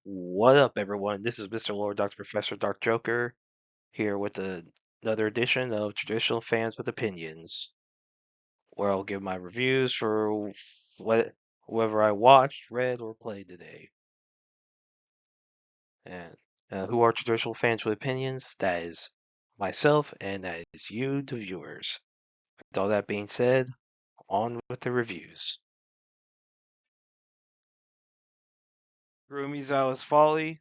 What up, everyone? This is Mr. Lord, Dr. Professor, Dark Joker, here with another edition of Traditional Fans with Opinions, where I'll give my reviews for whoever I watched, read, or played today. And who are traditional fans with opinions? That is myself, and that is you, the viewers. With all that being said, on with the reviews. Kurumizawa's Folly,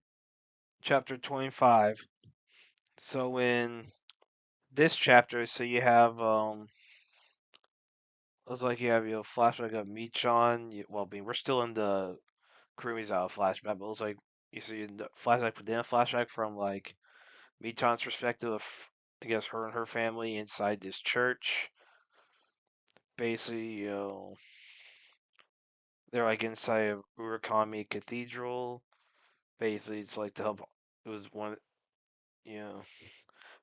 Chapter 25. So in this chapter, you have It's like you have your flashback of Michan. Well, I mean, we're still in the Kurumizawa flashback, but it was like you see the flashback, but then a flashback from like Michan's perspective of, I guess, her and her family inside this church. Basically, they're like inside of Urakami Cathedral. Basically, it's like to help. It was one, you know,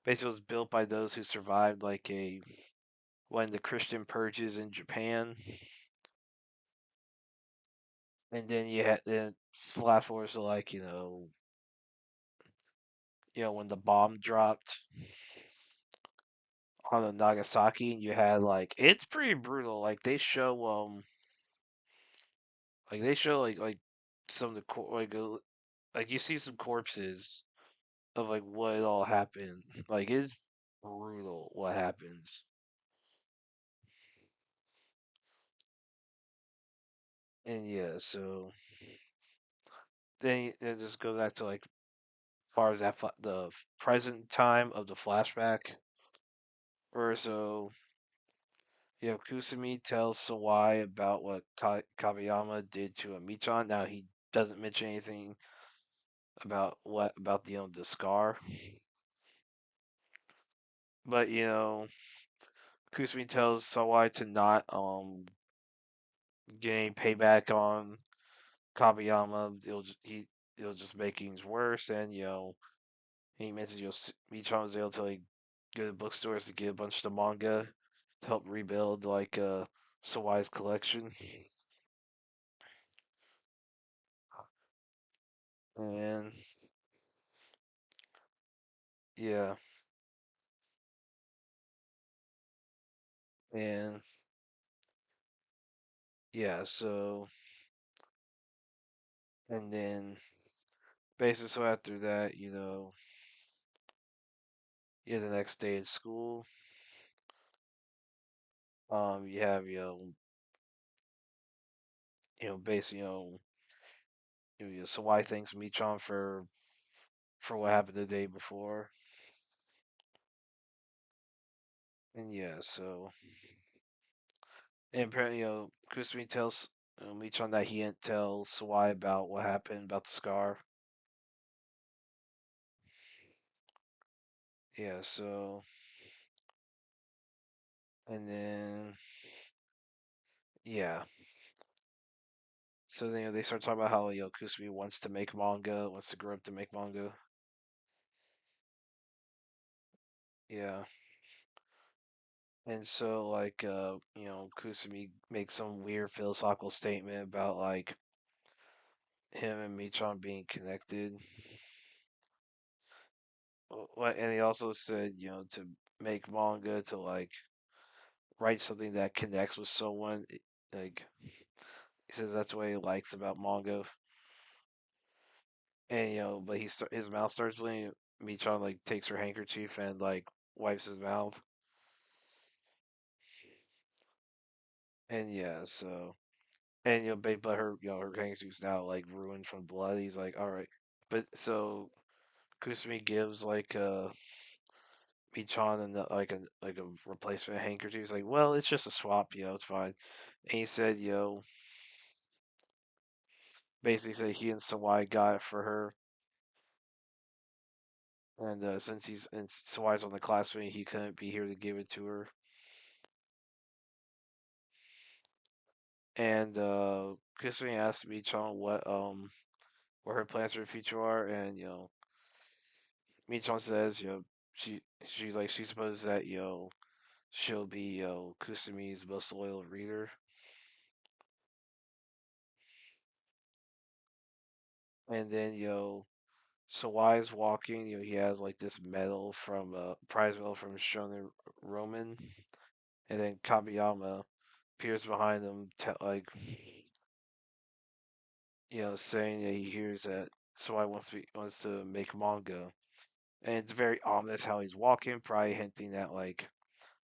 basically it was built by those who survived like one of the Christian purges in Japan. And then you had the flash forwards to like when the bomb dropped on the Nagasaki, and you had like it's pretty brutal. Like they show like some of the like you see some corpses of like what it all happened. Like it's brutal what happens. And yeah, so then it just goes back to like far as the present time of the flashback, or so Kusumi tells Sawai about what Kabiyama did to Amichan. Now he doesn't mention anything about what about the scar, but Kusumi tells Sawai to not get any payback on Kabiyama. It'll just make things worse, and he mentions Michan was able to like go to bookstores to get a bunch of the manga to help rebuild like Sawai's collection, and yeah. And yeah, so and then basically so after that, the next day at school, you have basically so why thanks Michan for what happened the day before, and yeah, so and apparently Kusumi tells Michan that he didn't tell Sawai about what happened about the scar. Yeah, so and then yeah. So then they start talking about how Kusumi wants to make manga, wants to grow up to make manga. Yeah. And so like Kusumi makes some weird philosophical statement about like him and Michan being connected. And he also said, to make manga to like write something that connects with someone. Like he says that's what he likes about manga. And but his mouth starts bleeding. Michan like takes her handkerchief and like wipes his mouth. And yeah, so and but her her handkerchief's now like ruined from blood. He's like, all right, but so Kusumi gives like Michan and like a replacement handkerchief. He's like, well, it's just a swap, it's fine. And he said, basically said he and Sawai got it for her, and since Sawai's on the classmate, he couldn't be here to give it to her. And Kusumi asked Michan what her plans for the future are, and Michan says she's like she supposes that she'll be Kusumi's most loyal reader. and then Sawai's walking. He has like this medal from prize medal from Shonen Roman, and then Kabiyama appears behind him, like saying that he hears that Sawai wants to make manga, and it's very ominous how he's walking, probably hinting that like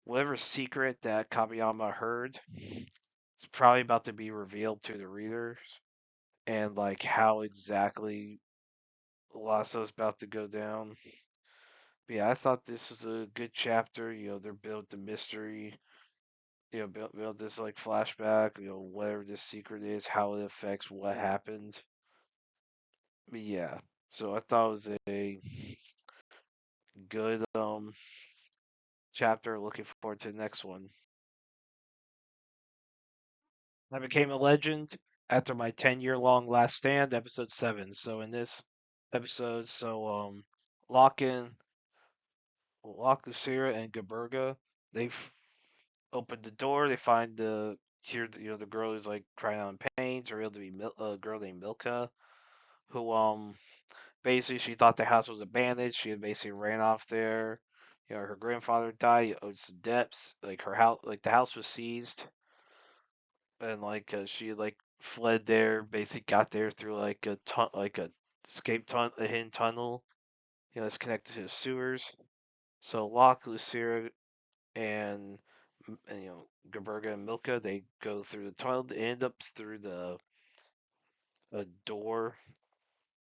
whatever secret that Kabiyama heard is probably about to be revealed to the readers, and like how exactly Lasso's about to go down. But yeah, I thought this was a good chapter. They're built the mystery. Build this like flashback. Whatever this secret is, how it affects what happened. But yeah, so I thought it was a good chapter. Looking forward to the next one. I became a legend after my 10-year long last stand, episode 7. So in this episode, Lock-in, Lock Lucira and Gaberga, they've opened the door. They find the girl who's like crying out in pain. It's revealed to be a girl named Milka, who basically she thought the house was abandoned. She had basically ran off there. Her grandfather died, owed some debts. Like her house, like the house was seized, and like she like fled there. Basically, got there through like like a a hidden tunnel. It's connected to the sewers. So Locke, Lucira, and, Gerberga and Milka, they go through the tunnel. They end up through the a door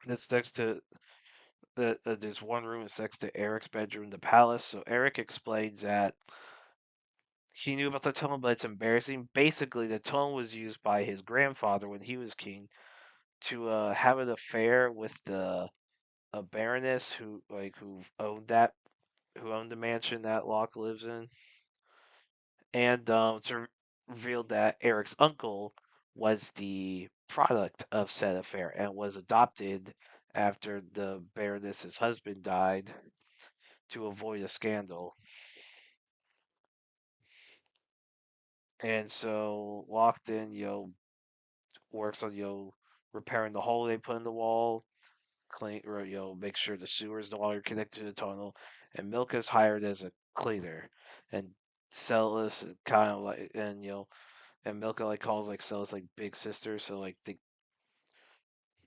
that's next to there's one room that's next to Eric's bedroom in the palace. So Eric explains that he knew about the tunnel, but it's embarrassing. Basically, the tunnel was used by his grandfather when he was king to have an affair with the a baroness who owned the mansion that Locke lives in, and to reveal that Eric's uncle was the product of said affair and was adopted after the baroness's husband died to avoid a scandal. And so Locked in, works on repairing the hole they put in the wall, clean or make sure the sewer is no longer connected to the tunnel, and Milk is hired as a cleaner, and Celis kind of like and Milka like calls like Celis like big sister, so like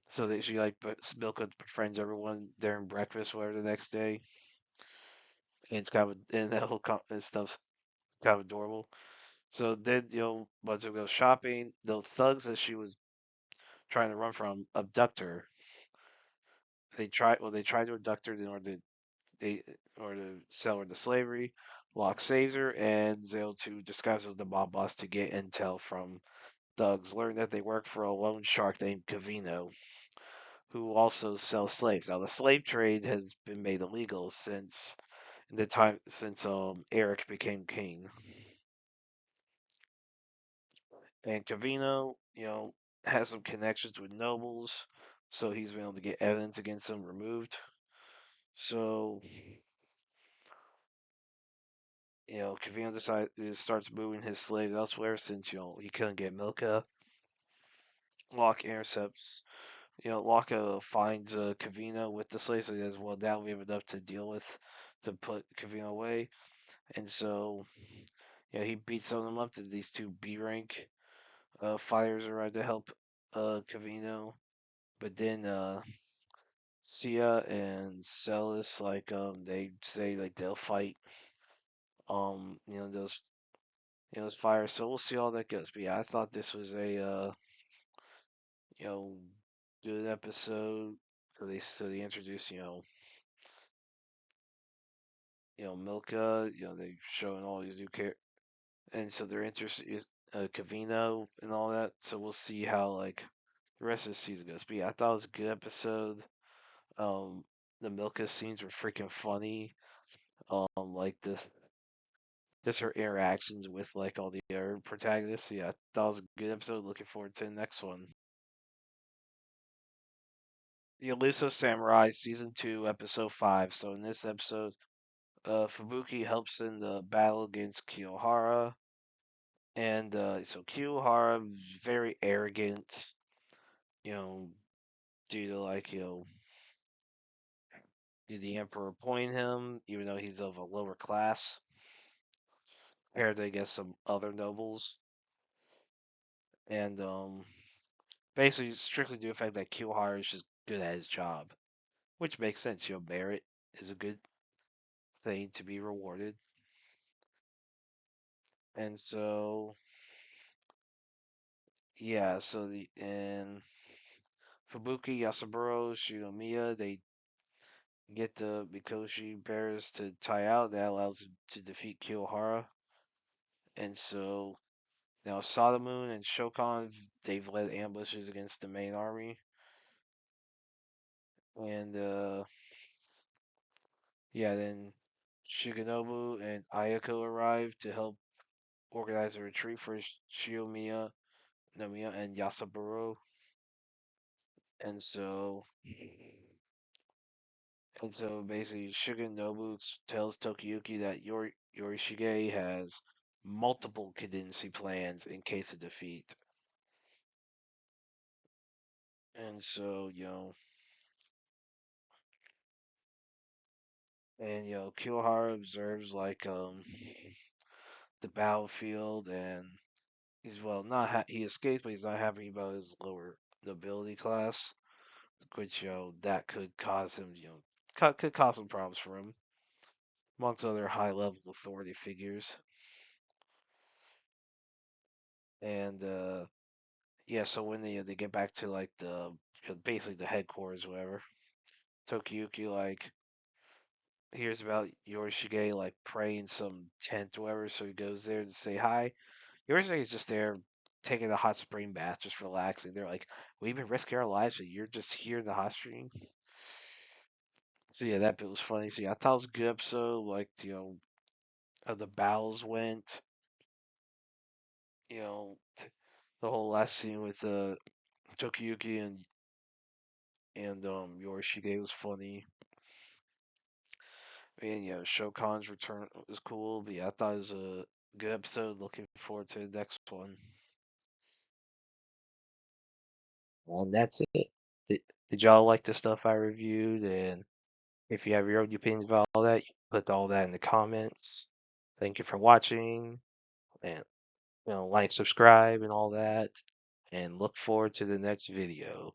so that she like Milka befriends everyone during breakfast whatever the next day, and it's kind of and that whole and stuff's kind of adorable. So then once we go shopping, the thugs that she was trying to run from abduct her. They tried to abduct her in order to they or to sell her to slavery. Locke saves her and is able to disguise as the mob boss to get intel from thugs. Learn that they work for a loan shark named Cavino, who also sells slaves. Now the slave trade has been made illegal since Eric became king. And Cavino, has some connections with nobles, so he's been able to get evidence against them removed. So Cavino starts moving his slaves elsewhere since he couldn't get Milka. Locke intercepts. Locke finds Cavino with the slaves, so he says, "Well, now we have enough to deal with to put Cavino away." And so, he beats some of them up. To these two B rank fighters arrive to help Cavino, but then Sia and Celis they say like they'll fight those fires. So we'll see how that goes. But yeah, I thought this was a you know good episode. They introduce Milka. They showing all these new characters, and so they're interested is Cavino and all that. So we'll see how like the rest of the season goes. But yeah, I thought it was a good episode. Um, the Milka scenes were freaking funny. Like the just her interactions with like all the other protagonists. So, yeah, that was a good episode. Looking forward to the next one. The Elusive Samurai Season 2, Episode 5. So in this episode, Fubuki helps in the battle against Kiyohara. And so Kiyohara is very arrogant, you know, due to like the emperor appoint him, even though he's of a lower class compared to I guess some other nobles, and basically strictly due to the fact that Killhara is just good at his job, which makes sense. Merit is a good thing to be rewarded, and so yeah, so the and Fubuki, Yasaburo, Shinomiya, they get the Mikoshi bearers to tie out. That allows them to defeat Kiyohara. And so now Sadamun and Shokan, they've led ambushes against the main army. And yeah, then Shigenobu and Ayako arrive to help organize a retreat for Shiomiya, Nomiya, and Yasaburo. And so And so basically, Shigenobu tells Tokiyuki that Yorishige has multiple contingency plans in case of defeat. And so, Kiyohara observes like the battlefield, and he's well not he escapes, but he's not happy about his lower nobility class, which that could cause him could cause some problems for him amongst other high level authority figures. And yeah, so when they get back to like the basically the headquarters, whatever, Tokiyuki like hears about Yorishige like praying some tent or whatever, so he goes there to say hi. Yorishige is just there taking a hot spring bath, just relaxing. They're like, we've been risking our lives, and you're just here in the hot spring. So yeah, that bit was funny. So yeah, I thought it was a good episode. Like how the battles went. The whole last scene with Tokiyuki and Yorishige was funny. And yeah, Shokan's return was cool. But yeah, I thought it was a good episode. Looking forward to the next one. And that's it. Did y'all like the stuff I reviewed? And if you have your own opinions about all that, you put all that in the comments. Thank you for watching, and like, subscribe, and all that. And look forward to the next video.